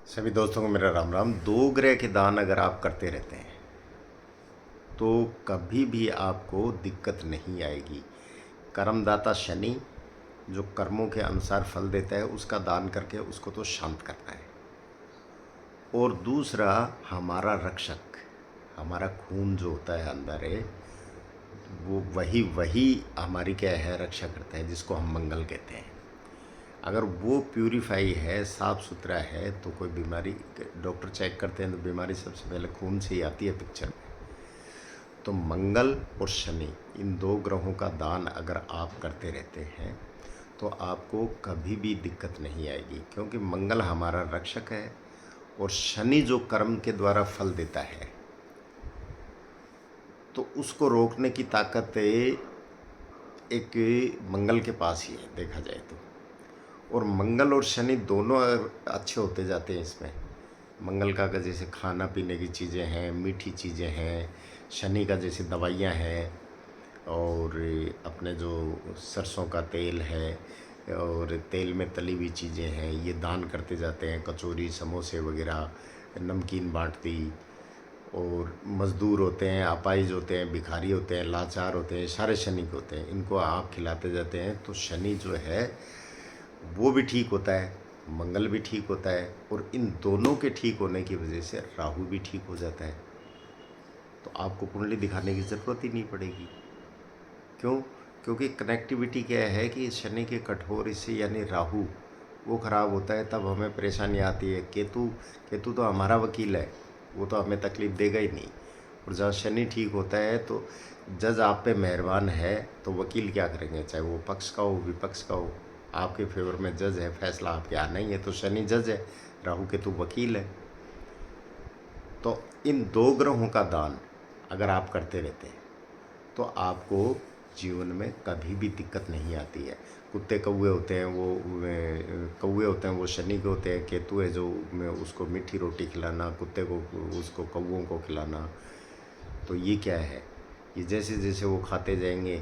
सभी दोस्तों को मेरा राम राम। दो ग्रह के दान अगर आप करते रहते हैं तो कभी भी आपको दिक्कत नहीं आएगी। कर्मदाता शनि जो कर्मों के अनुसार फल देता है उसका दान करके उसको तो शांत करना है। और दूसरा, हमारा रक्षक, हमारा खून जो होता है अंदर है, वो वही वही हमारी क्या है, रक्षा करता है, जिसको हम मंगल कहते हैं। अगर वो प्यूरिफाई है, साफ़ सुथरा है, तो कोई बीमारी, डॉक्टर चेक करते हैं तो बीमारी सबसे पहले खून से ही आती है पिक्चर में। तो मंगल और शनि, इन दो ग्रहों का दान अगर आप करते रहते हैं तो आपको कभी भी दिक्कत नहीं आएगी, क्योंकि मंगल हमारा रक्षक है और शनि जो कर्म के द्वारा फल देता है तो उसको रोकने की ताकत एक मंगल के पास ही है, देखा जाए तो। और मंगल और शनि दोनों अच्छे होते जाते हैं इसमें। मंगल का जैसे खाना पीने की चीज़ें हैं, मीठी चीज़ें हैं, शनि का जैसे दवाइयाँ हैं, और अपने जो सरसों का तेल है और तेल में तली हुई चीज़ें हैं, ये दान करते जाते हैं। कचौरी, समोसे वगैरह, नमकीन बाँट दी। और मज़दूर होते हैं, अपाहिज होते हैं, भिखारी होते हैं, लाचार होते हैं, सारे शनि के होते हैं, इनको आप खिलाते जाते हैं तो शनि जो है वो भी ठीक होता है, मंगल भी ठीक होता है, और इन दोनों के ठीक होने की वजह से राहु भी ठीक हो जाता है। तो आपको कुंडली दिखाने की ज़रूरत ही नहीं पड़ेगी। क्यों? क्योंकि कनेक्टिविटी क्या है कि शनि के कठोर इससे यानी राहु वो खराब होता है, तब हमें परेशानी आती है। केतु केतु तो हमारा वकील है, वो तो हमें तकलीफ़ देगा ही नहीं। और जहाँ शनि ठीक होता है तो जज आप पे मेहरबान है, तो वकील क्या करेंगे, चाहे वो पक्ष का हो विपक्ष का हो, आपके फेवर में जज है, फैसला आपके आना ही है। तो शनि जज है, राहु केतु वकील है। तो इन दो ग्रहों का दान अगर आप करते रहते हैं तो आपको जीवन में कभी भी दिक्कत नहीं आती है। कुत्ते कौवे होते हैं, वो कौवे होते हैं वो शनि के होते हैं। केतु है जो उसको मीठी रोटी खिलाना, कुत्ते को, उसको कौवों को खिलाना। तो ये क्या है, ये जैसे जैसे वो खाते जाएंगे।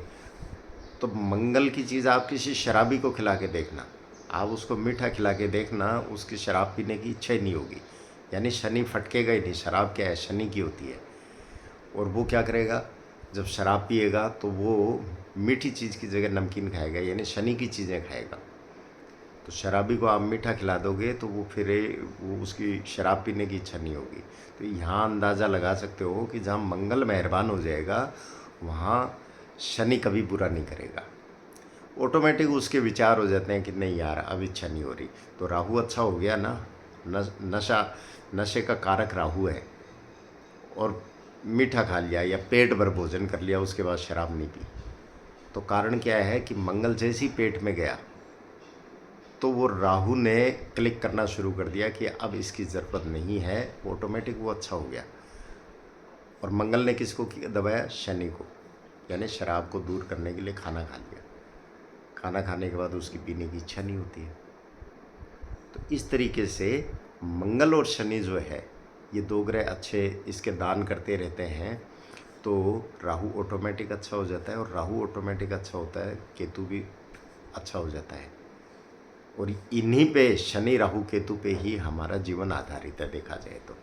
तो मंगल की चीज़ आप किसी शराबी को खिला के देखना, आप उसको मीठा खिला के देखना, उसकी शराब पीने की इच्छा ही नहीं होगी। यानी शनि फटकेगा ही नहीं। शराब क्या है, शनि की होती है। और वो क्या करेगा, जब शराब पिएगा तो वो मीठी चीज़ की जगह नमकीन खाएगा, यानी शनि की चीज़ें खाएगा। तो शराबी को आप मीठा खिला दोगे तो वो फिर वो उसकी शराब पीने की इच्छा नहीं होगी। तो यहाँ अंदाज़ा लगा सकते हो कि जहाँ मंगल मेहरबान हो जाएगा वहाँ शनि कभी बुरा नहीं करेगा। ऑटोमेटिक उसके विचार हो जाते हैं कि नहीं यार अब इच्छा नहीं हो रही। तो राहु अच्छा हो गया ना, नशा, नशे का कारक राहु है। और मीठा खा लिया या पेट भर भोजन कर लिया, उसके बाद शराब नहीं पी, तो कारण क्या है कि मंगल जैसे ही पेट में गया तो वो राहु ने क्लिक करना शुरू कर दिया कि अब इसकी ज़रूरत नहीं है, ऑटोमेटिक वो अच्छा हो गया। और मंगल ने किसको दबाया, शनि को, यानी शराब को दूर करने के लिए खाना खा लिया। खाना खाने के बाद उसकी पीने की इच्छा नहीं होती है। तो इस तरीके से मंगल और शनि जो है, ये दो ग्रह अच्छे इसके दान करते रहते हैं तो राहु ऑटोमेटिक अच्छा हो जाता है। और राहु ऑटोमेटिक अच्छा होता है, केतु भी अच्छा हो जाता है। और इन्हीं पे, शनि राहु केतु पे ही हमारा जीवन आधारित है, देखा जाए तो।